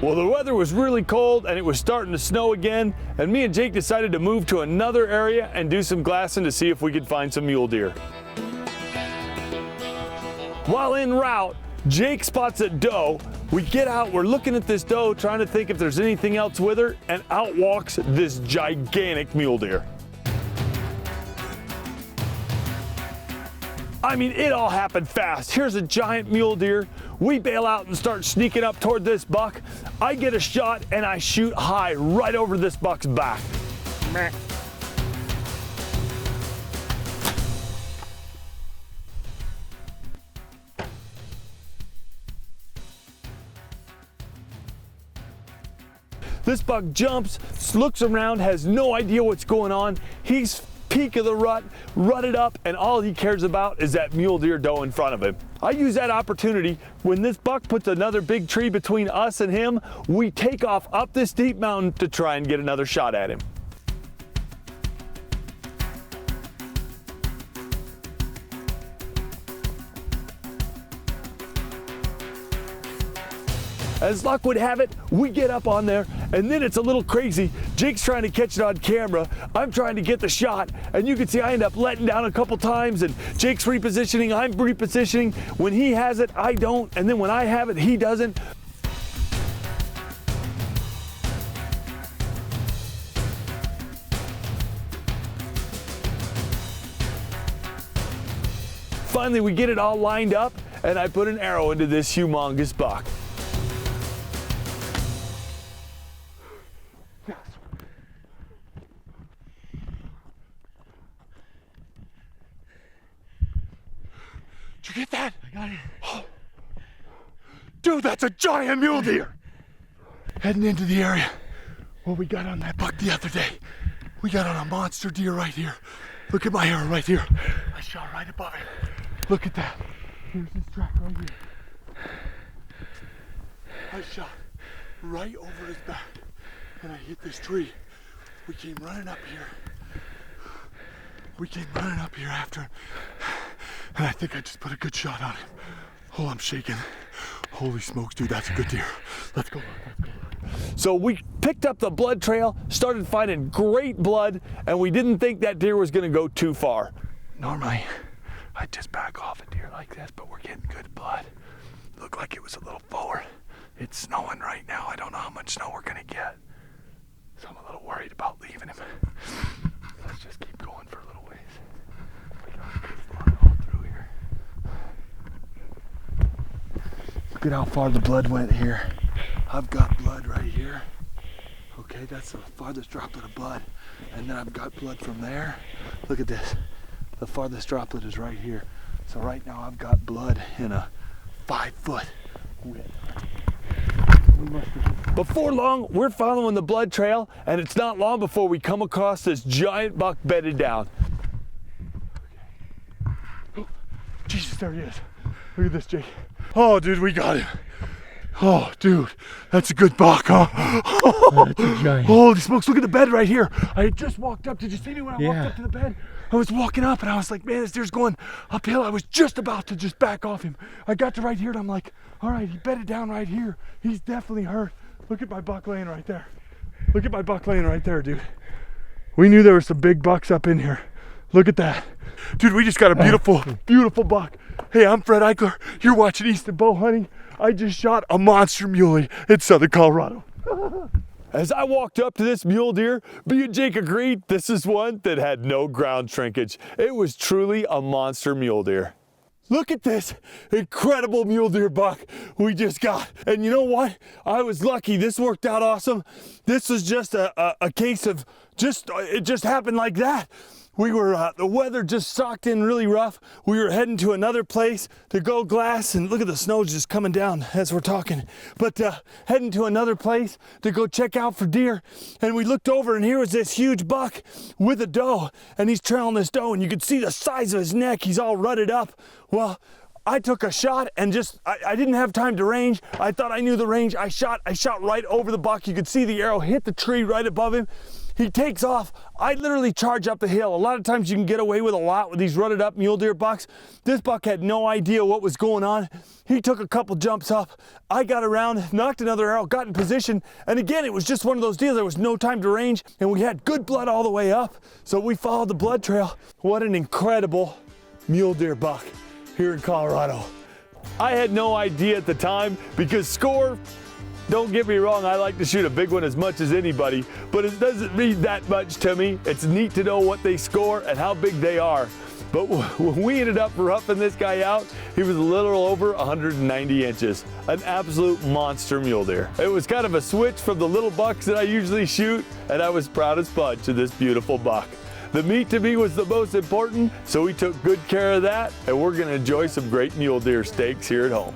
Well, the weather was really cold and it was starting to snow again, and me and Jake decided to move to another area and do some glassing to see if we could find some mule deer. While en route, Jake spots a doe. We get out, we're looking at this doe, trying to think if there's anything else with her, and out walks this gigantic mule deer. I mean, it all happened fast. Here's a giant mule deer. We bail out and start sneaking up toward this buck. I get a shot and I shoot high right over this buck's back. This buck jumps, looks around, has no idea what's going on. He's peak of the rut, rutted up, and all he cares about is that mule deer doe in front of him. I use that opportunity. When this buck puts another big tree between us and him, we take off up this steep mountain to try and get another shot at him. As luck would have it, we get up on there, and then it's a little crazy. Jake's trying to catch it on camera. I'm trying to get the shot, and you can see I end up letting down a couple times, and Jake's repositioning, I'm repositioning. When he has it, I don't, and then when I have it, he doesn't. Finally, we get it all lined up, and I put an arrow into this humongous buck. Did you get that? I got it. Oh. Dude, that's a giant mule deer. Heading into the area where we got on that buck the other day. We got on a monster deer right here. Look at my arrow right here. I shot right above it. Look at that. Here's his track right here. I shot right over his back and I hit this tree. We came running up here. We came running up here after him. And I think I just put a good shot on him. Oh, I'm shaking. Holy smokes, dude, that's a good deer. Let's go. So we picked up the blood trail, started finding great blood, and we didn't think that deer was gonna go too far. Normally, I'd just back off a deer like this, but we're getting good blood. Looked like it was a little forward. It's snowing right now. I don't know how much snow we're gonna get. So I'm a little worried about leaving him. Let's just keep going for a little ways. We got good blood all through here. Look at how far the blood went here. I've got blood right here. Okay, that's the farthest droplet of blood. And then I've got blood from there. Look at this. The farthest droplet is right here. So right now I've got blood in a 5-foot width. Before long, we're following the blood trail, and it's not long before we come across this giant buck bedded down. Okay. Oh, Jesus, there he is. Look at this, Jake. Oh, dude, we got him. Oh, dude, that's a good buck, huh? That's a giant. Holy smokes, look at the bed right here. I had just walked up. Did you see me when I walked up to the bed? I was walking up and I was like, man, this deer's going uphill. I was just about to just back off him. I got to right here and I'm like, all right, he bedded down right here. He's definitely hurt. Look at my buck laying right there. Look at my buck laying right there, dude. We knew there were some big bucks up in here. Look at that. Dude, we just got a beautiful, beautiful buck. Hey, I'm Fred Eichler. You're watching Easton Bow Hunting. I just shot a monster muley in southern Colorado. As I walked up to this mule deer, me and Jake agreed this is one that had no ground shrinkage. It was truly a monster mule deer. Look at this incredible mule deer buck we just got. And you know what? I was lucky. This worked out awesome. This was just a case of it just happened like that. We were, the weather just socked in really rough. We were heading to another place to go glass, and look at the snow just coming down as we're talking. But heading to another place to go check out for deer. And we looked over and here was this huge buck with a doe, and he's trailing this doe, and you could see the size of his neck. He's all rutted up. Well, I took a shot and I didn't have time to range. I thought I knew the range. I shot right over the buck. You could see the arrow hit the tree right above him. He takes off. I literally charge up the hill. A lot of times you can get away with a lot with these rutted up mule deer bucks. This buck had no idea what was going on. He took a couple jumps up. I got around, knocked another arrow, got in position. And again, it was just one of those deals. There was no time to range, and we had good blood all the way up. So we followed the blood trail. What an incredible mule deer buck here in Colorado. I had no idea at the time because score, don't get me wrong, I like to shoot a big one as much as anybody, but it doesn't mean that much to me. It's neat to know what they score and how big they are. But when we ended up roughing this guy out, he was a little over 190 inches. An absolute monster mule deer. It was kind of a switch from the little bucks that I usually shoot, and I was proud as fudge of this beautiful buck. The meat to me was the most important, so we took good care of that, and we're gonna enjoy some great mule deer steaks here at home.